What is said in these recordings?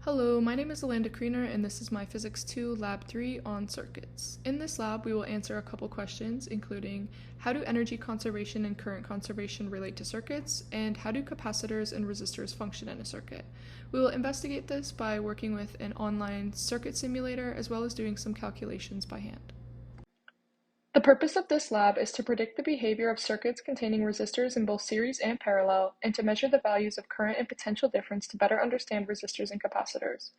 Hello, my name is Alanda Kriener and this is my Physics 2 Lab 3 on circuits. In this lab, we will answer a couple questions, including how do energy conservation and current conservation relate to circuits, and how do capacitors and resistors function in a circuit. We will investigate this by working with an online circuit simulator as well as doing some calculations by hand. The purpose of this lab is to predict the behavior of circuits containing resistors in both series and parallel, and to measure the values of current and potential difference to better understand resistors and capacitors.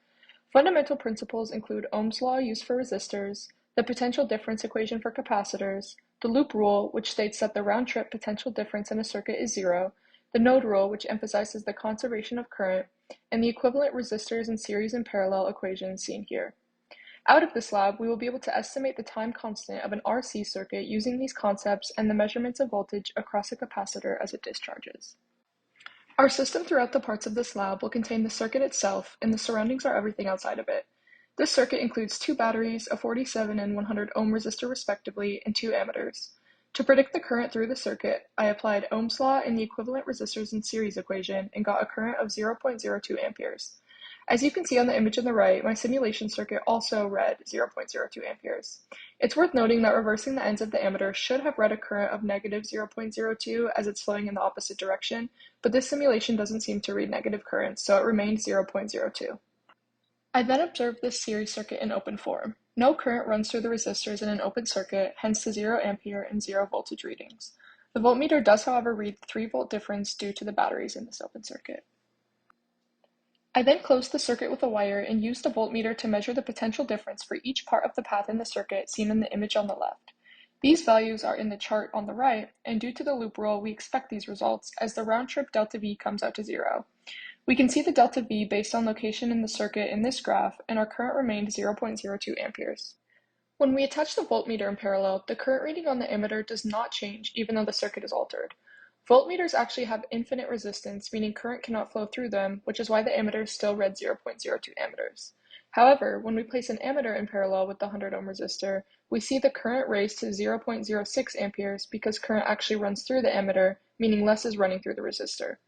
Fundamental principles include Ohm's law used for resistors, the potential difference equation for capacitors, the loop rule, which states that the round-trip potential difference in a circuit is zero, the node rule, which emphasizes the conservation of current, and the equivalent resistors in series and parallel equations seen here. Out of this lab, we will be able to estimate the time constant of an RC circuit using these concepts and the measurements of voltage across a capacitor as it discharges. Our system throughout the parts of this lab will contain the circuit itself, and the surroundings are everything outside of it. This circuit includes two batteries, a 47 and 100 ohm resistor respectively, and two ammeters. To predict the current through the circuit, I applied Ohm's law and the equivalent resistors in series equation and got a current of 0.02 amperes. As you can see on the image on the right, my simulation circuit also read 0.02 amperes. It's worth noting that reversing the ends of the ammeter should have read a current of negative 0.02 as it's flowing in the opposite direction, but this simulation doesn't seem to read negative currents, so it remained 0.02. I then observed this series circuit in open form. No current runs through the resistors in an open circuit, hence the 0 ampere and 0 voltage readings. The voltmeter does, however, read the 3 volt difference due to the batteries in this open circuit. I then closed the circuit with a wire and used a voltmeter to measure the potential difference for each part of the path in the circuit seen in the image on the left. These values are in the chart on the right, and due to the loop rule, we expect these results as the round-trip delta V comes out to 0. We can see the delta V based on location in the circuit in this graph, and our current remained 0.02 amperes. When we attach the voltmeter in parallel, the current reading on the emitter does not change even though the circuit is altered. Voltmeters actually have infinite resistance, meaning current cannot flow through them, which is why the ammeter still read 0.02 ammeters. However, when we place an ammeter in parallel with the 100 ohm resistor, we see the current raised to 0.06 amperes because current actually runs through the ammeter, meaning less is running through the resistor.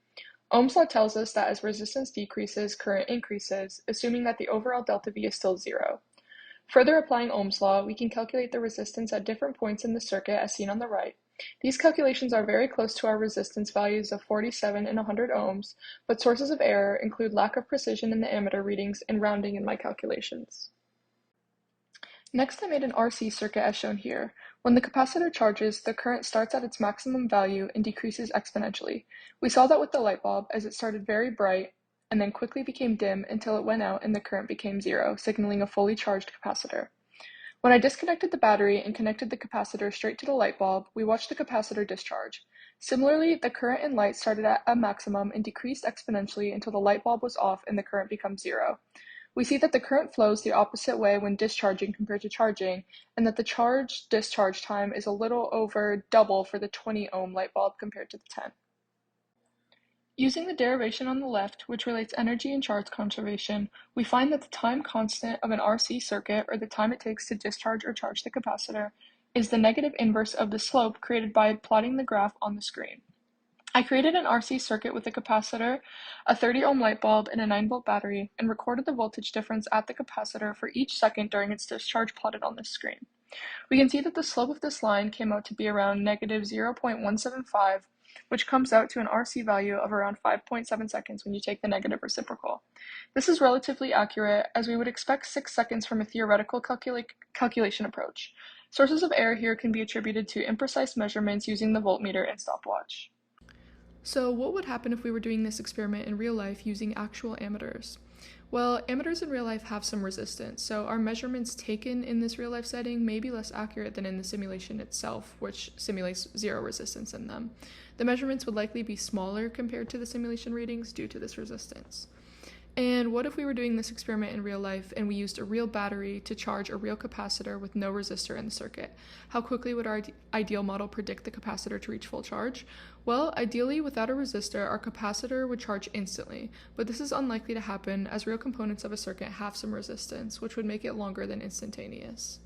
Ohm's law tells us that as resistance decreases, current increases, assuming that the overall delta V is still 0. Further applying Ohm's law, we can calculate the resistance at different points in the circuit as seen on the right. These calculations are very close to our resistance values of 47 and 100 ohms, but sources of error include lack of precision in the ammeter readings and rounding in my calculations. Next, I made an RC circuit as shown here. When the capacitor charges, the current starts at its maximum value and decreases exponentially. We saw that with the light bulb, as it started very bright and then quickly became dim until it went out and the current became 0, signaling a fully charged capacitor. When I disconnected the battery and connected the capacitor straight to the light bulb, we watched the capacitor discharge. Similarly, the current in light started at a maximum and decreased exponentially until the light bulb was off and the current becomes 0. We see that the current flows the opposite way when discharging compared to charging, and that the charge-discharge time is a little over double for the 20 ohm light bulb compared to the 10. Using the derivation on the left, which relates energy and charge conservation, we find that the time constant of an RC circuit, or the time it takes to discharge or charge the capacitor, is the negative inverse of the slope created by plotting the graph on the screen. I created an RC circuit with a capacitor, a 30 ohm light bulb, and a 9 volt battery, and recorded the voltage difference at the capacitor for each second during its discharge plotted on this screen. We can see that the slope of this line came out to be around negative 0.175, which comes out to an RC value of around 5.7 seconds when you take the negative reciprocal. This is relatively accurate, as we would expect 6 seconds from a theoretical calculation approach. Sources of error here can be attributed to imprecise measurements using the voltmeter and stopwatch. So what would happen if we were doing this experiment in real life using actual ammeters? Well, ammeters in real life have some resistance, so our measurements taken in this real life setting may be less accurate than in the simulation itself, which simulates 0 resistance in them. The measurements would likely be smaller compared to the simulation readings due to this resistance. And what if we were doing this experiment in real life and we used a real battery to charge a real capacitor with no resistor in the circuit? How quickly would our ideal model predict the capacitor to reach full charge? Well, ideally, without a resistor, our capacitor would charge instantly, but this is unlikely to happen as real components of a circuit have some resistance, which would make it longer than instantaneous.